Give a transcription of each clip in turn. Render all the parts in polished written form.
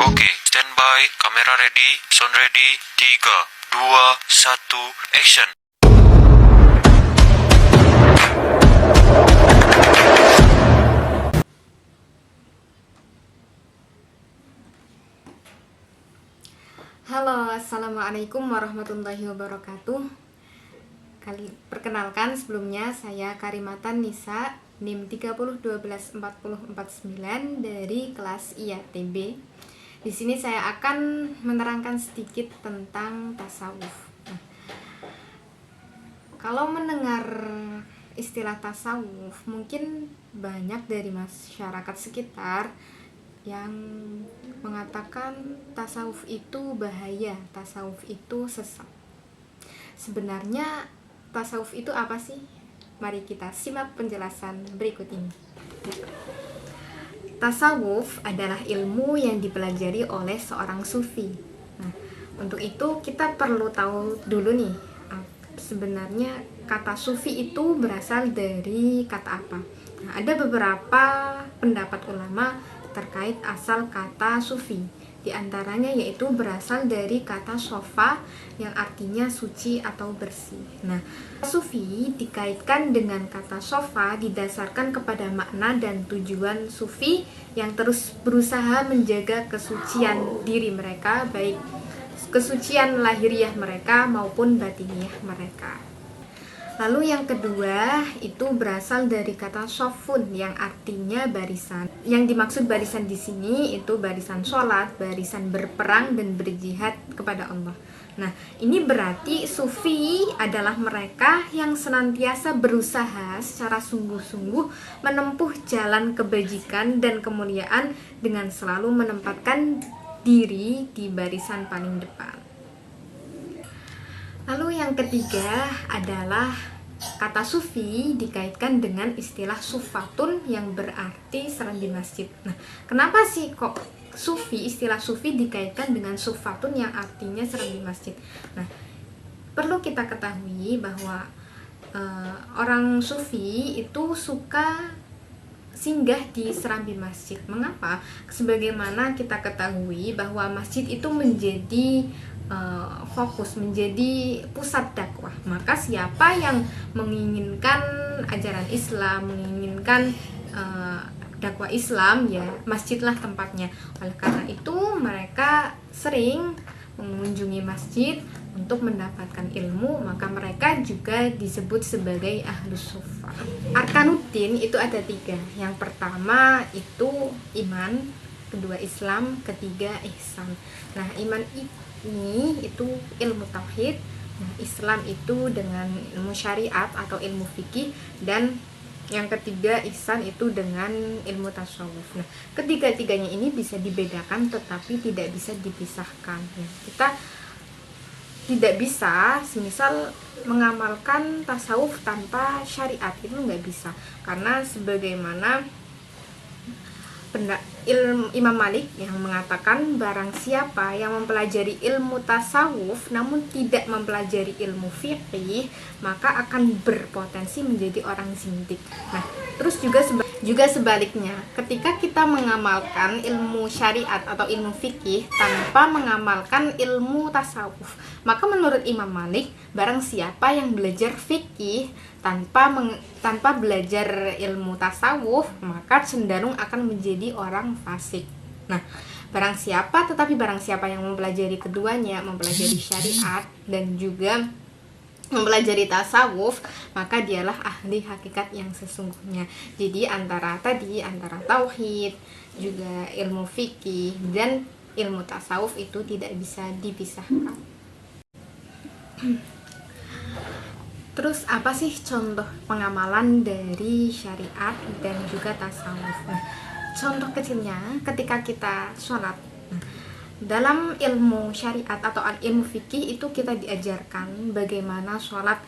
Oke, standby, kamera ready, sound ready, 3, 2, 1, action. Halo, assalamualaikum warahmatullahi wabarakatuh. Perkenalkan sebelumnya saya Karimatan Nisa, NIM 30124049 dari kelas IATB. Di sini saya akan menerangkan sedikit tentang tasawuf. Kalau mendengar istilah tasawuf, mungkin banyak dari masyarakat sekitar yang mengatakan tasawuf itu bahaya, tasawuf itu sesat. Sebenarnya tasawuf itu apa sih? Mari kita simak penjelasan berikut ini. Tasawuf adalah ilmu yang dipelajari oleh seorang sufi. Nah, untuk itu kita perlu tahu dulu nih, sebenarnya kata sufi itu berasal dari kata apa? Nah, ada beberapa pendapat ulama terkait asal kata sufi. Di antaranya yaitu berasal dari kata sofa yang artinya suci atau bersih. Nah, sufi dikaitkan dengan kata sofa didasarkan kepada makna dan tujuan sufi yang terus berusaha menjaga kesucian diri mereka, baik kesucian lahiriah mereka maupun batiniah mereka. Lalu yang kedua itu berasal dari kata sofun yang artinya barisan. Yang dimaksud barisan di sini itu barisan sholat, barisan berperang dan berjihad kepada Allah. Nah, ini berarti sufi adalah mereka yang senantiasa berusaha secara sungguh-sungguh menempuh jalan kebajikan dan kemuliaan dengan selalu menempatkan diri di barisan paling depan. Lalu yang ketiga adalah kata sufi dikaitkan dengan istilah sufatun yang berarti serambi masjid. Nah, kenapa sih kok istilah sufi dikaitkan dengan sufatun yang artinya serambi masjid? Nah, perlu kita ketahui bahwa orang sufi itu suka singgah di serambi masjid. Mengapa? Sebagaimana kita ketahui bahwa masjid itu menjadi fokus, menjadi pusat dakwah. Maka siapa yang menginginkan ajaran Islam, menginginkan dakwah Islam, ya masjidlah tempatnya. Oleh karena itu mereka sering mengunjungi masjid untuk mendapatkan ilmu, maka mereka juga disebut sebagai ahlus sufa. Arkanuddin itu ada 3. Yang pertama itu iman, kedua Islam, ketiga ihsan. Nah, iman ini itu ilmu tauhid, nah Islam itu dengan ilmu syariat atau ilmu fikih, dan yang ketiga ihsan itu dengan ilmu tasawuf. Nah, ketiga-tiganya ini bisa dibedakan tetapi tidak bisa dipisahkan. Kita tidak bisa semisal mengamalkan tasawuf tanpa syariat, itu nggak bisa, karena sebagaimana Imam Malik yang mengatakan barang siapa yang mempelajari ilmu tasawuf namun tidak mempelajari ilmu fikih maka akan berpotensi menjadi orang zindik. Nah, terus juga sebaliknya, ketika kita mengamalkan ilmu syariat atau ilmu fikih tanpa mengamalkan ilmu tasawuf, maka menurut Imam Malik barang siapa yang belajar fikih tanpa belajar ilmu tasawuf maka cenderung akan menjadi orang fasik. Nah, barang siapa yang mempelajari keduanya, mempelajari syariat dan juga mempelajari tasawuf, maka dialah ahli hakikat yang sesungguhnya. Jadi antara tauhid, juga ilmu fikih dan ilmu tasawuf itu tidak bisa dipisahkan. Terus apa sih contoh pengamalan dari syariat dan juga tasawuf? Nah, contoh kecilnya ketika kita sholat. Nah, dalam ilmu syariat atau ilmu fikih itu kita diajarkan bagaimana sholat,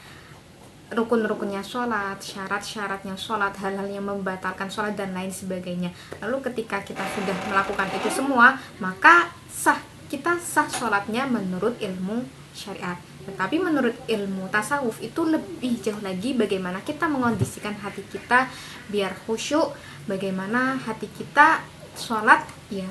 rukun-rukunnya sholat, syarat-syaratnya sholat, hal-hal yang membatalkan sholat dan lain sebagainya. Lalu ketika kita sudah melakukan itu semua, maka kita sah sholatnya menurut ilmu syariat. Tetapi menurut ilmu tasawuf itu lebih jauh lagi, bagaimana kita mengondisikan hati kita biar khusyuk, bagaimana hati kita sholat ya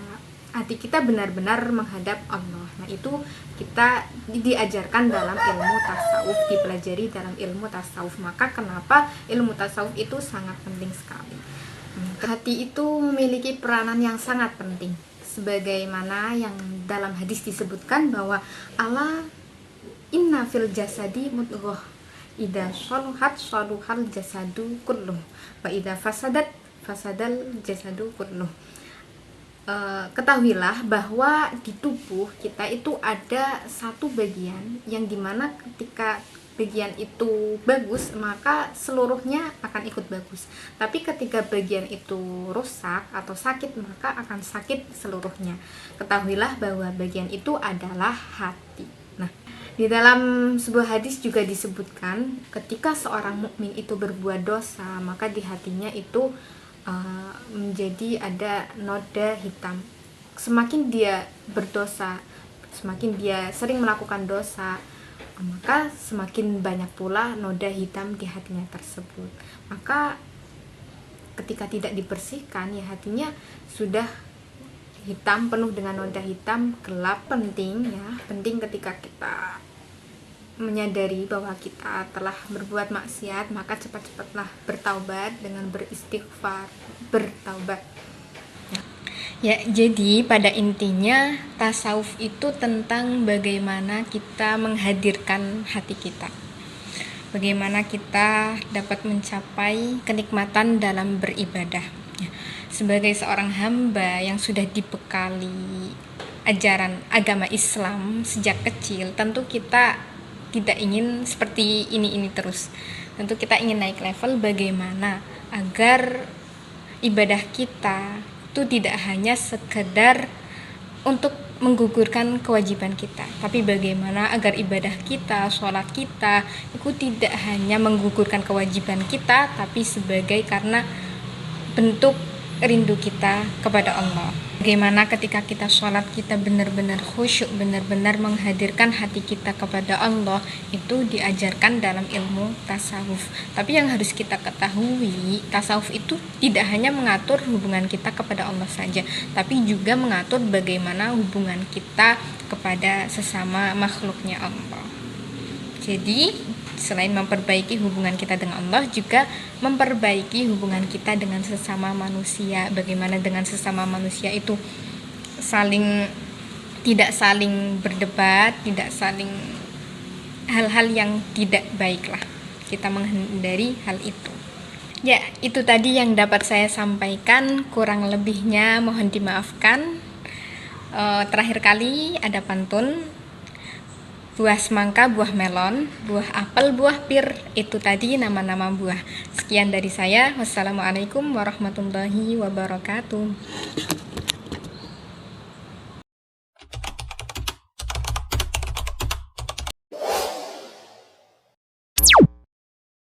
hati kita benar-benar menghadap Allah. Nah, itu kita diajarkan dalam ilmu tasawuf, dipelajari dalam ilmu tasawuf. Maka kenapa ilmu tasawuf itu sangat penting sekali. Hati itu memiliki peranan yang sangat penting, sebagaimana yang dalam hadis disebutkan bahwa Allah inna fil jasadi mudghah idza shaluhat shaluhal jasadu kulluh wa idza fasadat fasadal jasadu kulluh. Ketahuilah bahwa di tubuh kita itu ada satu bagian yang dimana ketika bagian itu bagus maka seluruhnya akan ikut bagus, tapi ketika bagian itu rusak atau sakit maka akan sakit seluruhnya. Ketahuilah bahwa bagian itu adalah hati. Nah, di dalam sebuah hadis juga disebutkan ketika seorang mukmin itu berbuat dosa maka di hatinya itu menjadi ada noda hitam. Semakin dia berdosa, semakin dia sering melakukan dosa, maka semakin banyak pula noda hitam di hatinya tersebut. Maka ketika tidak dibersihkan, ya hatinya sudah hitam, penuh dengan noda hitam, gelap. Penting ya, penting ketika kita menyadari bahwa kita telah berbuat maksiat, maka cepat-cepatlah bertaubat dengan beristighfar, bertaubat. Ya, jadi pada intinya tasawuf itu tentang bagaimana kita menghadirkan hati kita. Bagaimana kita dapat mencapai kenikmatan dalam beribadah. Sebagai seorang hamba yang sudah dibekali ajaran agama Islam sejak kecil, tentu kita tidak ingin seperti ini terus. Tentu kita ingin naik level bagaimana agar ibadah kita itu tidak hanya sekedar untuk menggugurkan kewajiban kita, tapi bagaimana agar ibadah kita, sholat kita itu tidak hanya menggugurkan kewajiban kita, tapi sebagai karena bentuk rindu kita kepada Allah. Bagaimana ketika kita sholat kita benar-benar khusyuk, benar-benar menghadirkan hati kita kepada Allah, itu diajarkan dalam ilmu tasawuf. Tapi yang harus kita ketahui, tasawuf itu tidak hanya mengatur hubungan kita kepada Allah saja, tapi juga mengatur bagaimana hubungan kita kepada sesama makhluknya Allah. Jadi selain memperbaiki hubungan kita dengan Allah, juga memperbaiki hubungan kita dengan sesama manusia. Bagaimana dengan sesama manusia itu tidak saling berdebat, tidak saling hal-hal yang tidak baik lah. Kita menghindari hal itu. Ya, itu tadi yang dapat saya sampaikan. Kurang lebihnya mohon dimaafkan. Terakhir kali ada pantun. Buah semangka, buah melon, buah apel, buah pir, itu tadi nama-nama buah. Sekian dari saya. Wassalamualaikum warahmatullahi wabarakatuh.